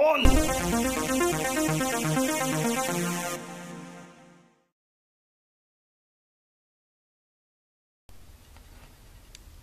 on!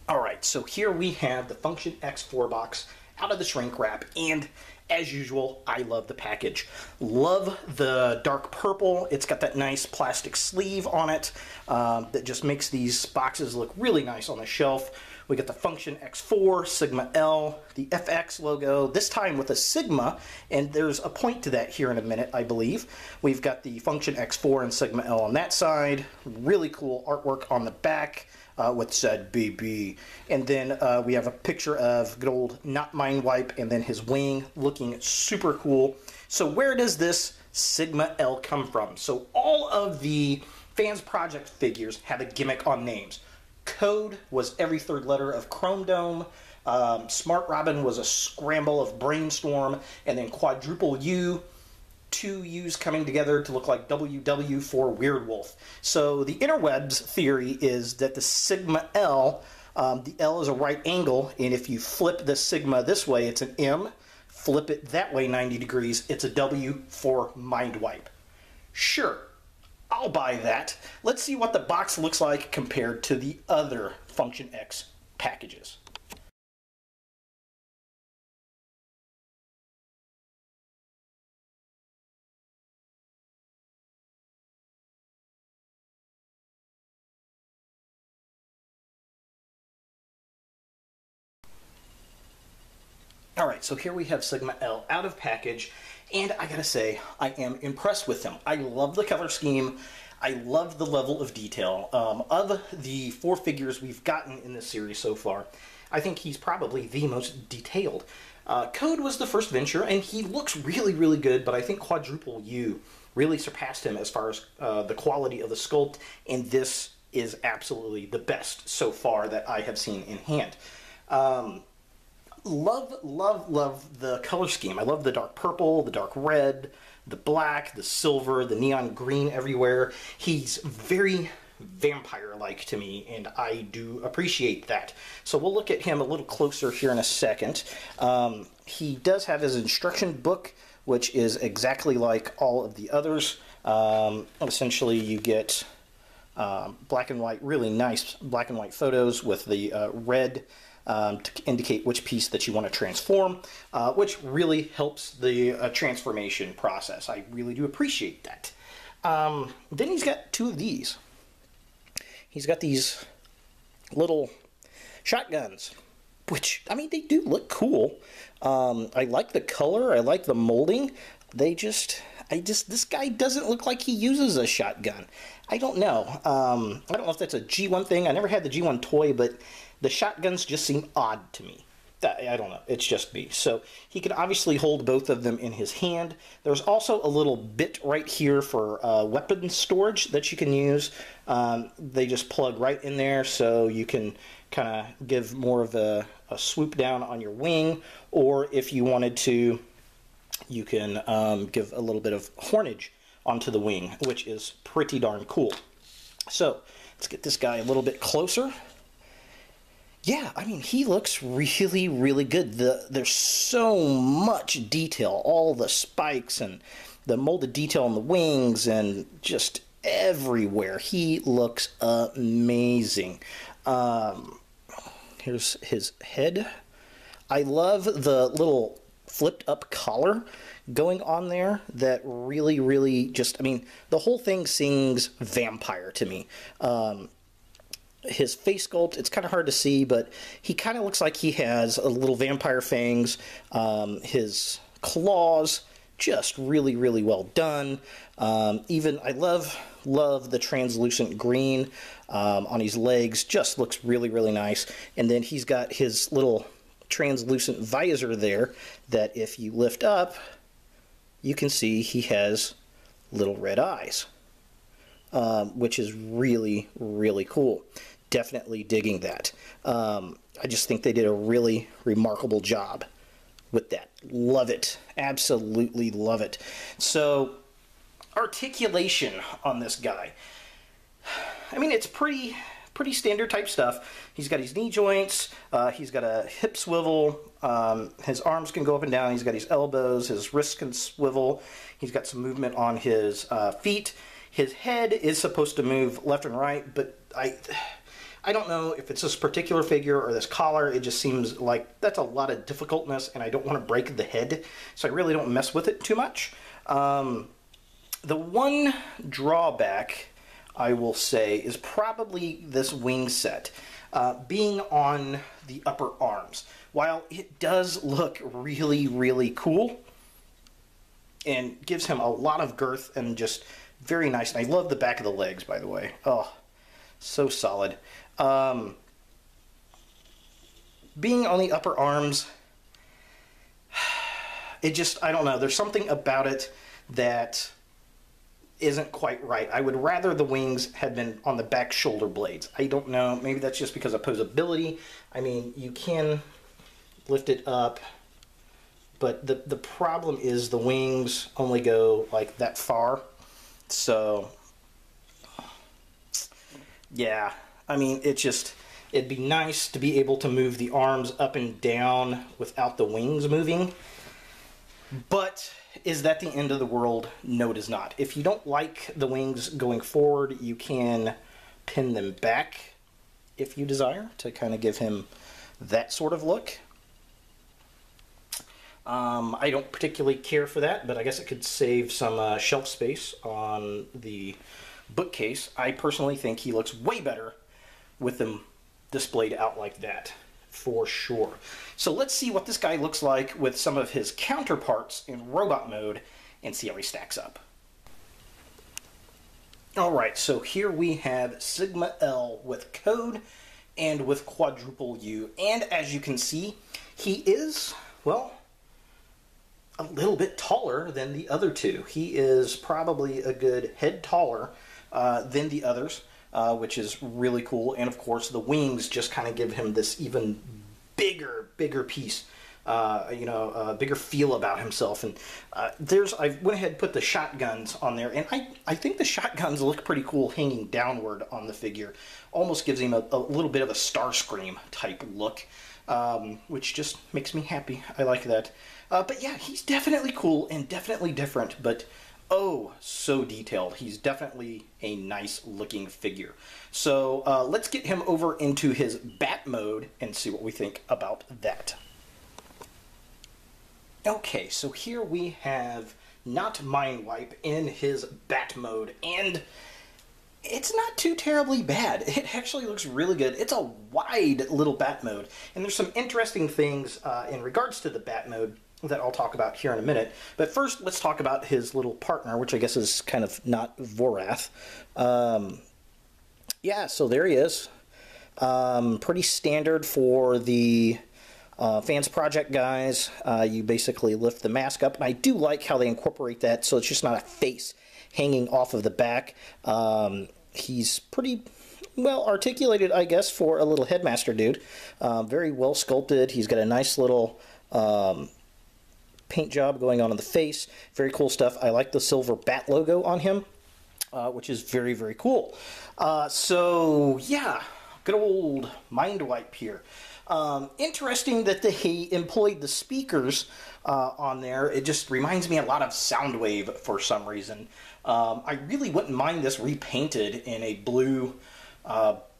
Alright, so here we have the Function X4 box out of the shrink wrap, and as usual, I love the package. Love the dark purple. It's got that nice plastic sleeve on it that just makes these boxes look really nice on the shelf. We got the Function X4, Sigma L, the FX logo, this time with a Sigma, and there's a point to that here in a minute, I believe. We've got the Function X4 and Sigma L on that side. Really cool artwork on the back. With said BB. And then we have a picture of good old not Mindwipe and then his wing looking super cool. So where does this Sigma L come from? So all of the Fansproject figures have a gimmick on names. Code was every third letter of Chrome Dome. Smart Robin was a scramble of Brainstorm. And then Quadruple U, two U's coming together to look like WW for Weird Wolf. So the interwebs theory is that the Sigma L, the L is a right angle, and if you flip the Sigma this way, it's an M. Flip it that way 90 degrees, it's a W for Mindwipe. Sure, I'll buy that. Let's see what the box looks like compared to the other Function X packages. Alright, so here we have Sigma L out of package, and I gotta say, I am impressed with him. I love the color scheme. I love the level of detail. Of the 4 figures we've gotten in this series so far, I think he's probably the most detailed. Code was the first venture, and he looks really, really good, but I think Quadruple U really surpassed him as far as the quality of the sculpt, and this is absolutely the best so far that I have seen in hand. Love the color scheme. I love the dark purple, the dark red, the black, the silver, the neon green everywhere. He's very vampire-like to me, and I do appreciate that. So we'll look at him a little closer here in a second. He does have his instruction book, which is exactly like all of the others. Essentially, you get black and white, really nice black and white photos with the red to indicate which piece that you want to transform, which really helps the transformation process. I really do appreciate that. Then he's got 2 of these. He's got these little shotguns, which, I mean, they do look cool. I like the color. I like the molding. This guy doesn't look like he uses a shotgun. I don't know. I don't know if that's a G1 thing. I never had the G1 toy, but the shotguns just seem odd to me. I don't know. It's just me. So he can obviously hold both of them in his hand. There's also a little bit right here for weapon storage that you can use. They just plug right in there, so you can kind of give more of a swoop down on your wing, or if you wanted to, you can give a little bit of hornage onto the wing, which is pretty darn cool. So let's get this guy a little bit closer. Yeah, I mean, he looks really, really good. There's so much detail, all the spikes and the molded detail on the wings and just everywhere. He looks amazing. Here's his head. I love the little flipped up collar going on there that really, really just, I mean, the whole thing sings vampire to me. His face sculpt, it's kind of hard to see, but he kind of looks like he has a little vampire fangs. His claws, just really, really well done. Even, I love the translucent green on his legs, just looks really, really nice. And then he's got his little translucent visor there that if you lift up, you can see he has little red eyes, which is really, really cool. Definitely digging that. I just think they did a really remarkable job with that. Love it. Absolutely love it. So, articulation on this guy. I mean, it's pretty pretty standard type stuff. He's got his knee joints, he's got a hip swivel, his arms can go up and down, he's got his elbows, his wrists can swivel, he's got some movement on his feet. His head is supposed to move left and right, but I don't know if it's this particular figure or this collar. It just seems like that's a lot of difficultness, and I don't want to break the head, so I really don't mess with it too much. The one drawback, I will say, is probably this wing set being on the upper arms. While it does look really, really cool and gives him a lot of girth and just very nice. And I love the back of the legs, by the way. Oh, so solid. Being on the upper arms, it just, I don't know, there's something about it that isn't quite right. I would rather the wings had been on the back shoulder blades. I don't know, maybe that's just because of posability. I mean, you can lift it up, but the problem is the wings only go like that far. So, yeah, I mean, it'd be nice to be able to move the arms up and down without the wings moving. But is that the end of the world? No, it is not. If you don't like the wings going forward, you can pin them back if you desire to kind of give him that sort of look. I don't particularly care for that, but I guess it could save some shelf space on the bookcase. I personally think he looks way better with them displayed out like that, for sure. So let's see what this guy looks like with some of his counterparts in robot mode and see how he stacks up. Alright, so here we have Sigma L with code and with quadruple U. And as you can see, he is, well, a little bit taller than the other two. He is probably a good head taller than the others, which is really cool. And of course, the wings just kind of give him this even bigger piece, bigger feel about himself. And I went ahead and put the shotguns on there, and I think the shotguns look pretty cool hanging downward on the figure. Almost gives him a little bit of a Starscream type look, which just makes me happy. I like that. But yeah, he's definitely cool and definitely different, but oh, so detailed. He's definitely a nice looking figure. So let's get him over into his bat mode and see what we think about that. Okay, so here we have not Mindwipe in his bat mode, and it's not too terribly bad. It actually looks really good. It's a wide little bat mode, and there's some interesting things in regards to the bat mode that I'll talk about here in a minute. But first, let's talk about his little partner, which I guess is kind of not Vorath. Yeah, so there he is. Pretty standard for the Fansproject guys. You basically lift the mask up, and I do like how they incorporate that so it's just not a face hanging off of the back. He's pretty well articulated, I guess, for a little Headmaster dude. Very well sculpted. He's got a nice little paint job going on the face. Very cool stuff. I like the silver bat logo on him, which is very, very cool. So, yeah, good old Mindwipe here. Interesting that they employed the speakers on there. It just reminds me a lot of Soundwave for some reason. I really wouldn't mind this repainted in a blue,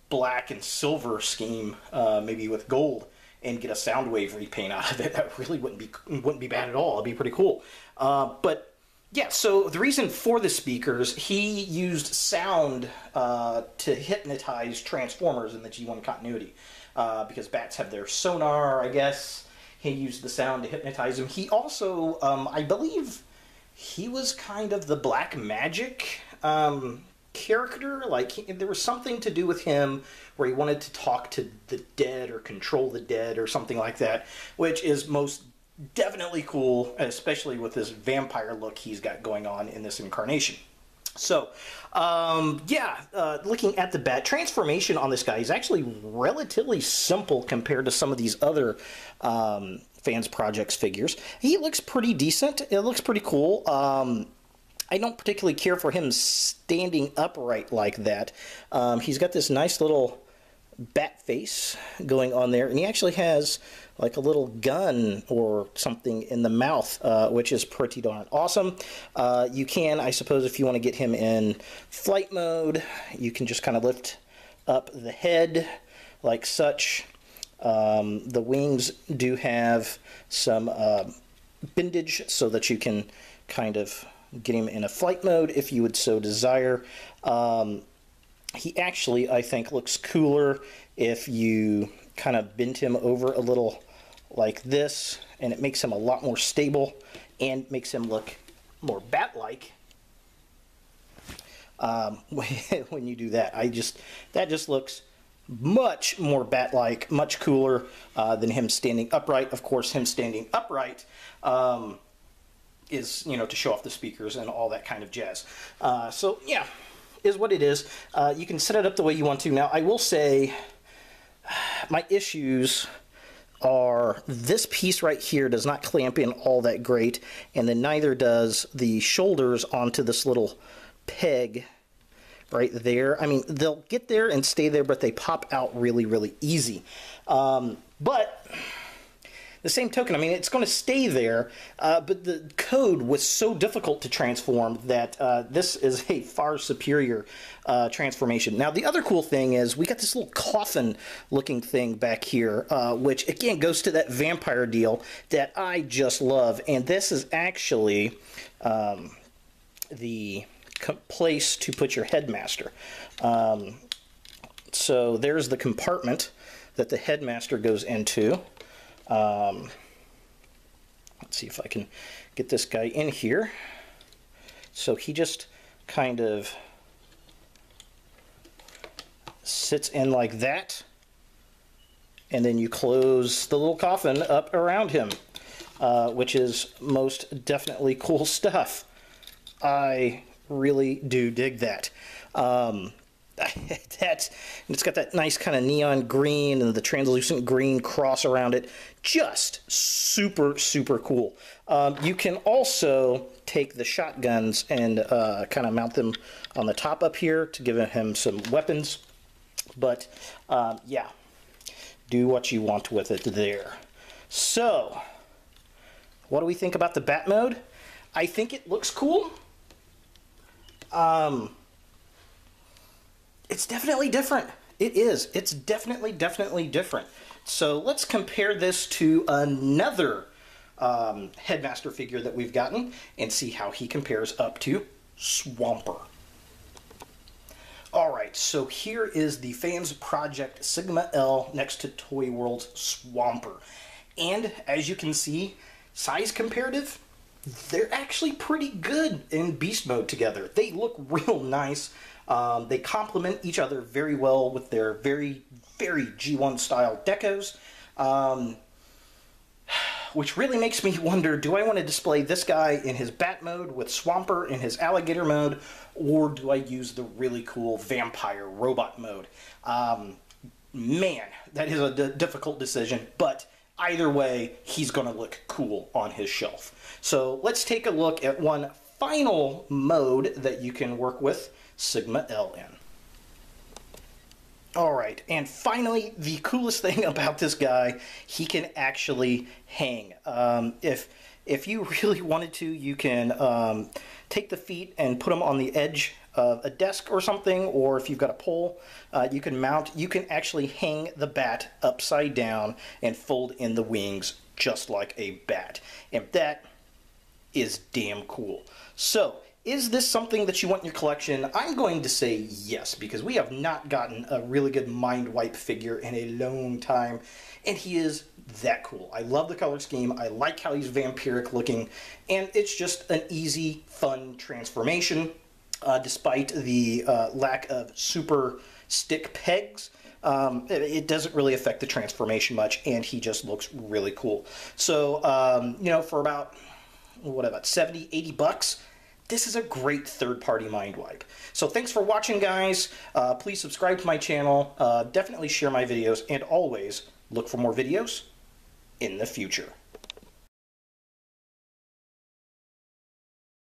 black, and silver scheme, maybe with gold, and get a Soundwave repaint out of it. That really wouldn't be bad at all. It'd be pretty cool. But yeah, so the reason for the speakers, he used sound to hypnotize Transformers in the G1 continuity. Because bats have their sonar, I guess. He used the sound to hypnotize him. He also, I believe, he was kind of the black magic character. Like, there was something to do with him where he wanted to talk to the dead or control the dead or something like that, which is most definitely cool, especially with this vampire look he's got going on in this incarnation. So, looking at the bat, transformation on this guy is actually relatively simple compared to some of these other Fansproject figures. He looks pretty decent. It looks pretty cool. I don't particularly care for him standing upright like that. He's got this nice little bat face going on there, and he actually has like a little gun or something in the mouth, which is pretty darn awesome. You can, I suppose, if you want to get him in flight mode, you can just kind of lift up the head like such. The wings do have some bendage so that you can kind of get him in a flight mode if you would so desire. He actually, I think, looks cooler if you kind of bend him over a little like this, and it makes him a lot more stable and makes him look more bat-like when you do that. That just looks much more bat-like, much cooler than him standing upright. Of course, him standing upright is, you know, to show off the speakers and all that kind of jazz. So yeah, is what it is. You can set it up the way you want to. Now, I will say my issues are this piece right here does not clamp in all that great, and then neither does the shoulders onto this little peg right there. I mean, they'll get there and stay there, but they pop out really, really easy. But the same token, I mean, it's going to stay there, but the code was so difficult to transform that this is a far superior transformation. Now, the other cool thing is we got this little coffin-looking thing back here, which, again, goes to that vampire deal that I just love. And this is actually the place to put your Headmaster. So there's the compartment that the Headmaster goes into. Let's see if I can get this guy in here. So he just kind of sits in like that, and then you close the little coffin up around him, which is most definitely cool stuff. I really do dig that. It's got that nice kind of neon green and the translucent green cross around it. Just super, super cool. You can also take the shotguns and kind of mount them on the top up here to give him some weapons. But yeah, do what you want with it there. So, what do we think about the bat mode? I think it looks cool. It's definitely different. It is. It's definitely different. So let's compare this to another Headmaster figure that we've gotten and see how he compares up to Swamper. Alright, so here is the Fansproject Sigma L next to Toy World's Swamper. And as you can see, size comparative, they're actually pretty good in beast mode together. They look real nice. They complement each other very well with their very, very G1 style decos, which really makes me wonder, do I want to display this guy in his bat mode with Swamper in his alligator mode, or do I use the really cool vampire robot mode? Man, that is a difficult decision, but either way, he's going to look cool on his shelf. So let's take a look at one final mode that you can work with Sigma L in. Alright, and finally, the coolest thing about this guy, he can actually hang. If you really wanted to, you can take the feet and put them on the edge of a desk or something, or if you've got a pole, you can actually hang the bat upside down and fold in the wings just like a bat. And that is damn cool. So, is this something that you want in your collection? I'm going to say yes, because we have not gotten a really good Mindwipe figure in a long time, and he is that cool. I love the color scheme, I like how he's vampiric looking, and it's just an easy, fun transformation, despite the lack of super stick pegs. It doesn't really affect the transformation much, and he just looks really cool. So, you know, for about 70, 80 bucks, this is a great third-party Mindwipe. So thanks for watching, guys. Please subscribe to my channel. Definitely share my videos, and always look for more videos in the future.